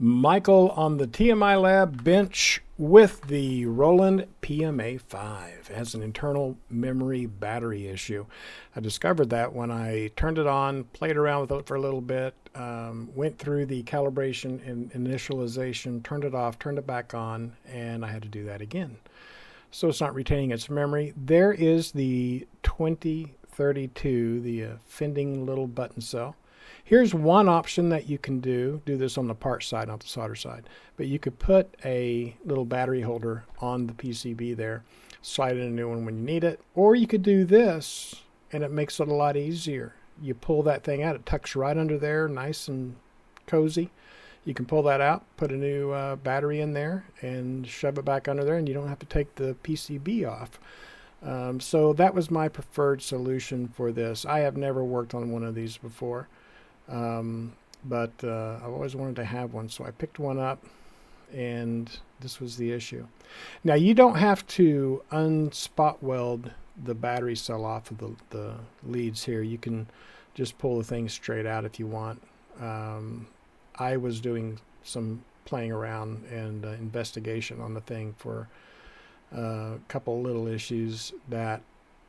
Michael on the TMI lab bench with the Roland PMA 5. It has an internal memory battery issue. I discovered that when I turned it on, played around with it for a little bit, went through the calibration and initialization, turned it off, turned it back on, and I had to do that again. So it's not retaining its memory. There is the 2032, the offending little button cell. Here's one option that you can do this on the part side, not the solder side, but you could put a little battery holder on the PCB there, slide in a new one when you need it, or you could do this and it makes it a lot easier. You pull that thing out, it tucks right under there, nice and cozy. You can pull that out, put a new battery in there and shove it back under there, and you don't have to take the PCB off. So that was my preferred solution for this. I have never worked on one of these before. But I've always wanted to have one, so I picked one up, and this was the issue. Now, you don't have to unspot weld the battery cell off of the leads here. You can just pull the thing straight out if you want. I was doing some playing around and investigation on the thing for a couple little issues that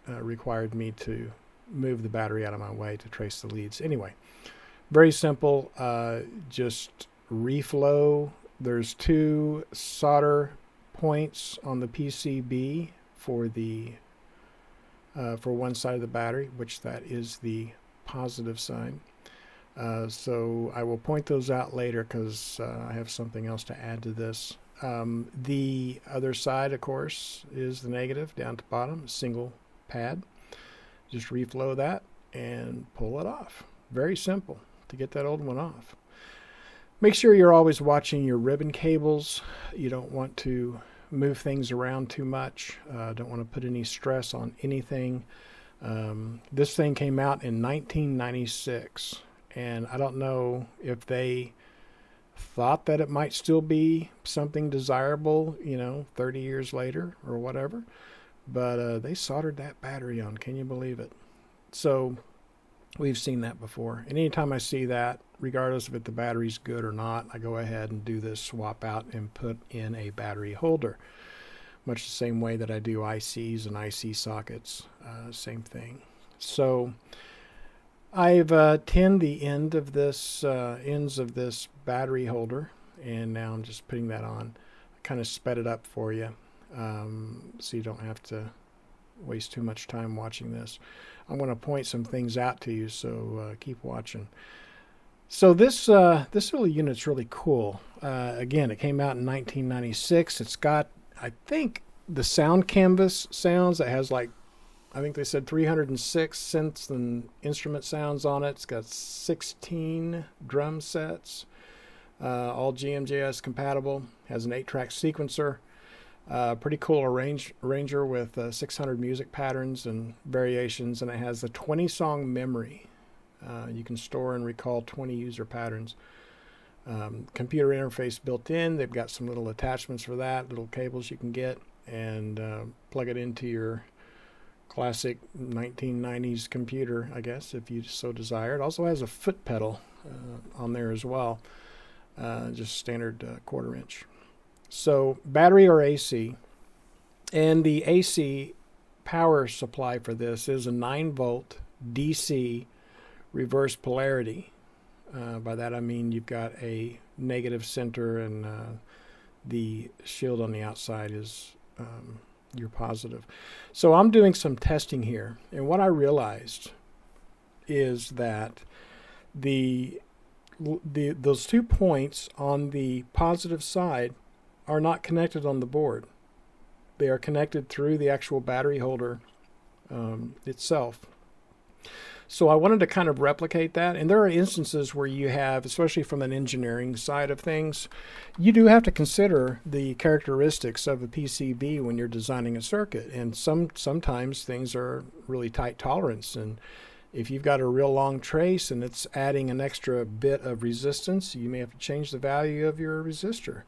required me to move the battery out of my way to trace the leads. Anyway, very simple, just reflow. There's two solder points on the PCB for the for one side of the battery, which that is the positive side. So I will point those out later because I have something else to add to this. The other side, of course, is the negative down to bottom, single pad. Just reflow that and pull it off. Very simple to get that old one off. Make sure you're always watching your ribbon cables. You don't want to move things around too much. Don't want to put any stress on anything. This thing came out in 1996, and I don't know if they thought that it might still be something desirable, 30 years later or whatever, but they soldered that battery on. Can you believe it? So we've seen that before. And anytime I see that, regardless of if the battery's good or not, I go ahead and do this swap out and put in a battery holder. Much the same way that I do ICs and IC sockets. Same thing. So I've tinned the ends of this battery holder, and now I'm just putting that on. I kind of sped it up for you, so you don't have to waste too much time watching this. I'm going to point some things out to you, so keep watching. So this little unit's really cool. Again, it came out in 1996. It's got, I think, the sound canvas sounds. It has I think they said 306 synths and instrument sounds on it. It's got 16 drum sets, all GMJS compatible. Has an 8-track sequencer. Pretty cool arranger with 600 music patterns and variations, and it has a 20-song memory. You can store and recall 20 user patterns. Computer interface built in. They've got some little attachments for that, little cables you can get, and plug it into your classic 1990s computer, I guess, if you so desire. It also has a foot pedal on there as well, just standard 1/4 inch. So battery or AC, and the AC power supply for this is a 9-volt DC reverse polarity. By that I mean you've got a negative center, and the shield on the outside is your positive. So I'm doing some testing here, and what I realized is that those 2 points on the positive side are not connected on the board. They are connected through the actual battery holder itself. So I wanted to kind of replicate that, and there are instances where you have, especially from an engineering side of things, you do have to consider the characteristics of a PCB when you're designing a circuit, and sometimes things are really tight tolerance, and if you've got a real long trace and it's adding an extra bit of resistance, you may have to change the value of your resistor.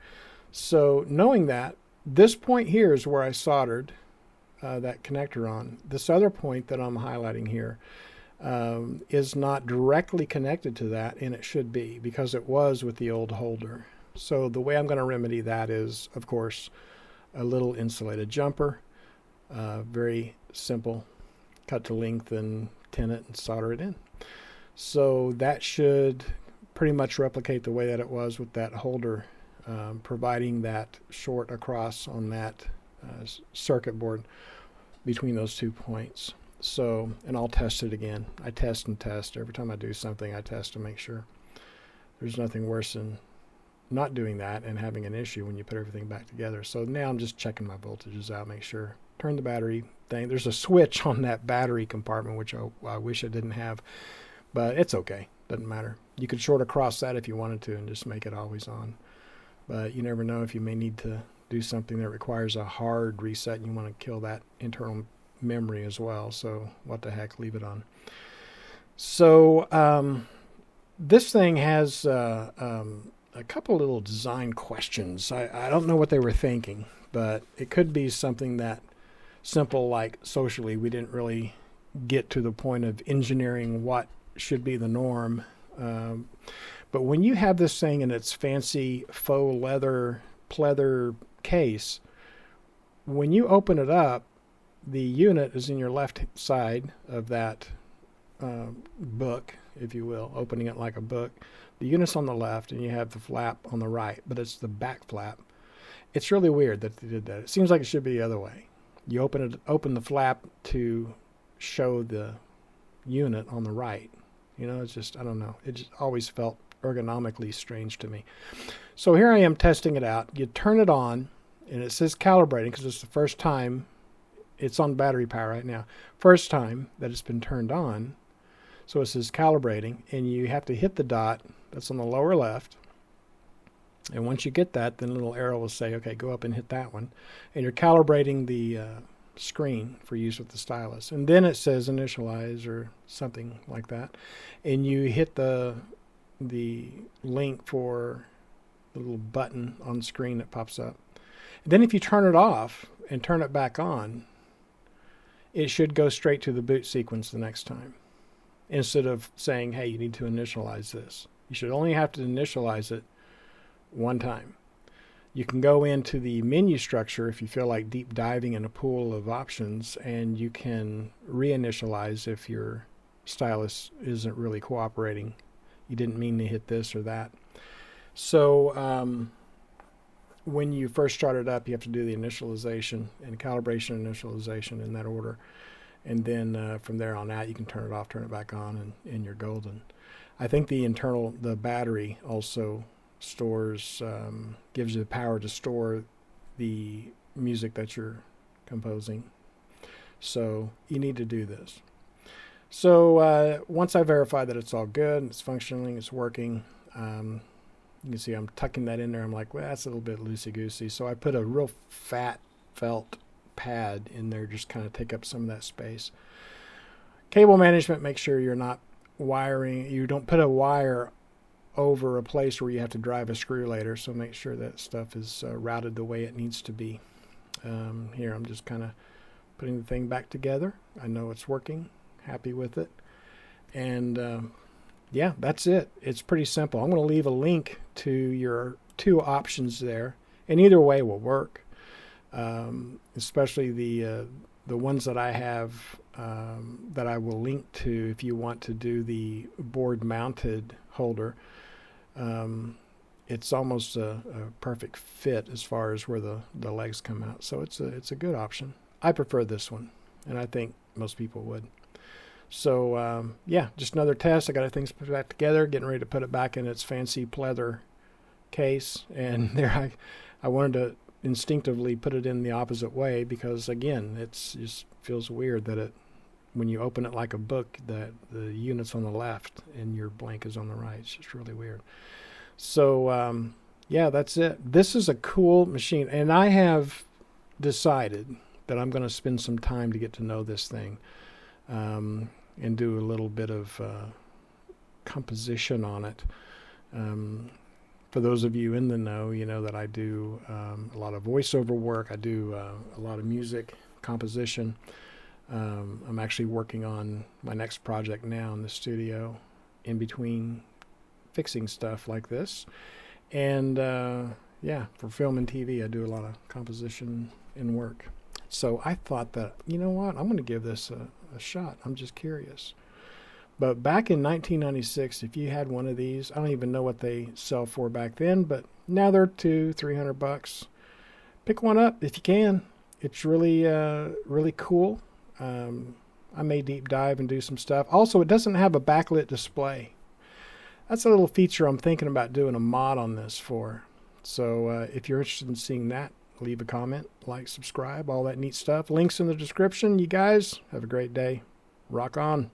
So knowing that, this point here is where I soldered that connector on. This other point that I'm highlighting here is not directly connected to that, and it should be, because it was with the old holder. So the way I'm going to remedy that is, of course, a little insulated jumper. Very simple. Cut to length and tin it and solder it in. So that should pretty much replicate the way that it was with that holder, providing that short across on that circuit board between those 2 points. So, and I'll test it again. I test and test. Every time I do something, I test to make sure. There's nothing worse than not doing that and having an issue when you put everything back together. So now I'm just checking my voltages out, make sure. Turn the battery thing. There's a switch on that battery compartment, which I wish I didn't have, but it's okay. Doesn't matter. You could short across that if you wanted to and just make it always on. But you never know if you may need to do something that requires a hard reset and you want to kill that internal memory as well. So what the heck, leave it on. So this thing has a couple little design questions. I don't know what they were thinking, but it could be something that simple, like socially we didn't really get to the point of engineering what should be the norm. But when you have this thing in its fancy faux leather pleather case, when you open it up, the unit is in your left side of that book, if you will, opening it like a book. The unit's on the left and you have the flap on the right, but it's the back flap. It's really weird that they did that. It seems like it should be the other way. You open the flap to show the unit on the right. You know, it's just, I don't know. It just always felt ergonomically strange to me. So here I am testing it out. You turn it on and it says calibrating because it's the first time. It's on battery power right now. First time that it's been turned on. So it says calibrating, and you have to hit the dot that's on the lower left. And once you get that, then a little arrow will say, okay, go up and hit that one. And you're calibrating the screen for use with the stylus. And then it says initialize or something like that. And you hit the link for the little button on the screen that pops up. And then if you turn it off and turn it back on, it should go straight to the boot sequence the next time. Instead of saying, hey, you need to initialize this. You should only have to initialize it one time. You can go into the menu structure if you feel like deep diving in a pool of options, and you can reinitialize if your stylus isn't really cooperating. You didn't mean to hit this or that. So when you first start it up, you have to do the initialization and calibration initialization in that order. And then from there on out, you can turn it off, turn it back on, and you're golden. I think the battery also stores, gives you the power to store the music that you're composing. So you need to do this. So once I verify that it's all good, it's functioning, it's working, you can see I'm tucking that in there. I'm like, well, that's a little bit loosey-goosey. So I put a real fat felt pad in there, just kind of take up some of that space. Cable management, make sure you're not wiring, you don't put a wire over a place where you have to drive a screw later, so make sure that stuff is routed the way it needs to be. Here I'm just kind of putting the thing back together. I know it's working, happy with it, and yeah, that's it. It's pretty simple. I'm going to leave a link to your two options there, and either way will work. Especially the ones that I have that I will link to if you want to do the board-mounted holder. It's almost a perfect fit as far as where the legs come out. So it's a good option. I prefer this one, and I think most people would. So yeah, just another test. I got things put back together, getting ready to put it back in its fancy pleather case, and there I wanted to instinctively put it in the opposite way because again it just feels weird that when you open it like a book that the unit's on the left and your blank is on the right. It's just really weird. So yeah, that's it. This is a cool machine, and I have decided that I'm going to spend some time to get to know this thing and do a little bit of composition on it. For those of you in the know, you know that I do a lot of voiceover work. I do a lot of music composition. I'm actually working on my next project now in the studio in between fixing stuff like this. And yeah, for film and TV, I do a lot of composition and work. So I thought that, you know what, I'm going to give this a shot. I'm just curious. But back in 1996, if you had one of these, I don't even know what they sell for back then, but now they're $200-300. Pick one up if you can. It's really, really cool. I may deep dive and do some stuff. Also, it doesn't have a backlit display. That's a little feature I'm thinking about doing a mod on this for. So if you're interested in seeing that, leave a comment, like, subscribe, all that neat stuff. Links in the description. You guys have a great day. Rock on.